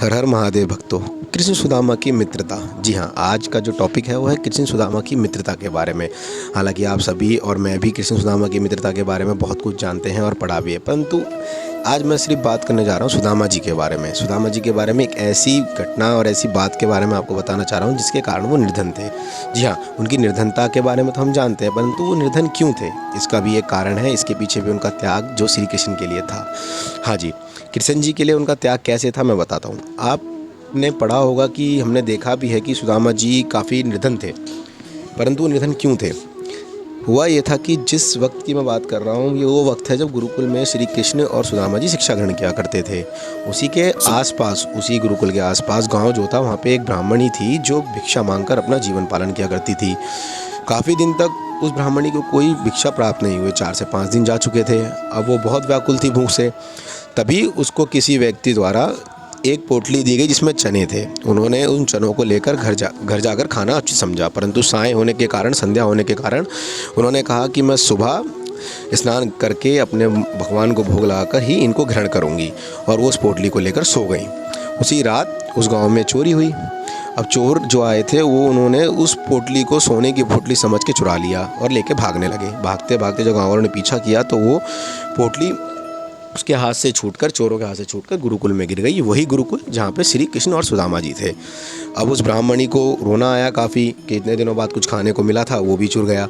हर हर महादेव भक्तों। कृष्ण सुदामा की मित्रता। जी हाँ, आज का जो टॉपिक है वो है कृष्ण सुदामा की मित्रता के बारे में। हालांकि आप सभी और मैं भी कृष्ण सुदामा की मित्रता के बारे में बहुत कुछ जानते हैं और पढ़ा भी है, परंतु आज मैं सिर्फ बात करने जा रहा हूँ सुदामा जी के बारे में। सुदामा जी के बारे में एक ऐसी घटना और ऐसी बात के बारे में आपको बताना चाह रहा हूँ जिसके कारण वो निर्धन थे। जी हाँ, उनकी निर्धनता के बारे में तो हम जानते हैं, परंतु वो निर्धन क्यों थे इसका भी एक कारण है। इसके पीछे भी उनका त्याग जो श्री कृष्ण के लिए था। हाँ जी, कृष्ण जी के लिए उनका त्याग कैसे था मैं बताता हूँ। आपने पढ़ा होगा कि हमने देखा भी है कि सुदामा जी काफ़ी निर्धन थे, परंतु निर्धन क्यों थे? हुआ ये था कि जिस वक्त की मैं बात कर रहा हूँ ये वो वक्त है जब गुरुकुल में श्री कृष्ण और सुदामा जी शिक्षा ग्रहण किया करते थे। उसी के आसपास, उसी गुरुकुल के आसपास गांव जो था वहाँ पे एक ब्राह्मणी थी जो भिक्षा मांगकर अपना जीवन पालन किया करती थी। काफ़ी दिन तक उस ब्राह्मणी को कोई भिक्षा प्राप्त नहीं हुई। 4 से 5 दिन जा चुके थे। अब वो बहुत व्याकुल थी भूख से। तभी उसको किसी व्यक्ति द्वारा एक पोटली दी गई जिसमें चने थे। उन्होंने उन चनों को लेकर घर जाकर खाना उचित समझा, परंतु साय होने के कारण, संध्या होने के कारण उन्होंने कहा कि मैं सुबह स्नान करके अपने भगवान को भोग लगाकर ही इनको ग्रहण करूँगी, और वो उस पोटली को लेकर सो गई। उसी रात उस गांव में चोरी हुई। अब चोर जो आए थे वो उन्होंने उस पोटली को सोने की पोटली समझ के चुरा लिया और लेके भागने लगे। भागते भागते जब गाँव वालों ने पीछा किया तो वो पोटली उसके हाथ से छूटकर, चोरों के हाथ से छूटकर गुरुकुल में गिर गई। वही गुरुकुल जहाँ पे श्री कृष्ण और सुदामा जी थे। अब उस ब्राह्मणी को रोना आया काफ़ी कि इतने दिनों बाद कुछ खाने को मिला था वो भी चुर गया।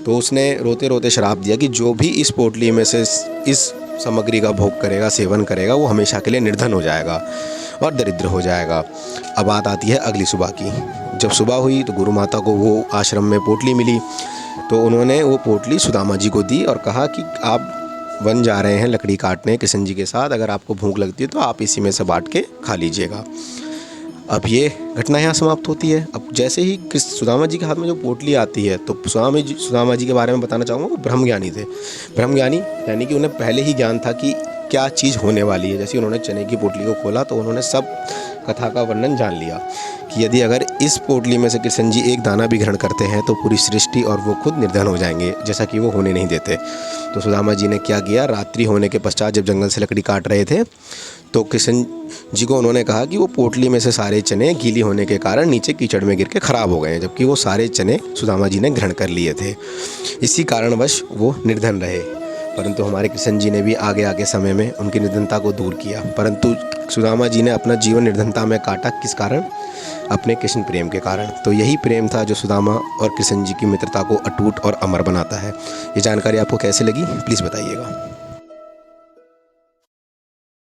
तो उसने रोते रोते श्राप दिया कि जो भी इस पोटली में से इस सामग्री का भोग करेगा, सेवन करेगा, वो हमेशा के लिए निर्धन हो जाएगा और दरिद्र हो जाएगा। अब बात आती है अगली सुबह की। जब सुबह हुई तो गुरु माता को वो आश्रम में पोटली मिली, तो उन्होंने वो पोटली सुदामा जी को दी और कहा कि आप वन जा रहे हैं लकड़ी काटने कृष्ण जी के साथ, अगर आपको भूख लगती है तो आप इसी में से बांट के खा लीजिएगा। अब ये घटना यहाँ समाप्त होती है। अब जैसे ही सुदामा जी के हाथ में जो पोटली आती है तो सुदामा जी के बारे में बताना चाहूँगा, वो ब्रह्मज्ञानी थे। ब्रह्मज्ञानी यानी कि उन्हें पहले ही ज्ञान था कि क्या चीज़ होने वाली है। जैसे उन्होंने चने की पोटली को खोला तो उन्होंने सब कथा का वर्णन जान लिया कि यदि अगर इस पोटली में से कृष्ण जी एक दाना भी ग्रहण करते हैं तो पूरी सृष्टि और वो खुद निर्धन हो जाएंगे, जैसा कि वो होने नहीं देते। तो सुदामा जी ने क्या किया, रात्रि होने के पश्चात जब जंगल से लकड़ी काट रहे थे तो कृष्ण जी को उन्होंने कहा कि वो पोटली में से सारे चने गीली होने के कारण नीचे कीचड़ में गिर के ख़राब हो गए हैं, जबकि वो सारे चने सुदामा जी ने ग्रहण कर लिए थे। इसी कारणवश वो निर्धन रहे। परंतु हमारे कृष्ण जी ने भी आगे आगे समय में उनकी निर्धनता को दूर किया, परंतु सुदामा जी ने अपना जीवन निर्धनता में काटा। किस कारण? अपने कृष्ण प्रेम के कारण। तो यही प्रेम था जो सुदामा और कृष्ण जी की मित्रता को अटूट और अमर बनाता है। ये जानकारी आपको कैसे लगी प्लीज़ बताइएगा।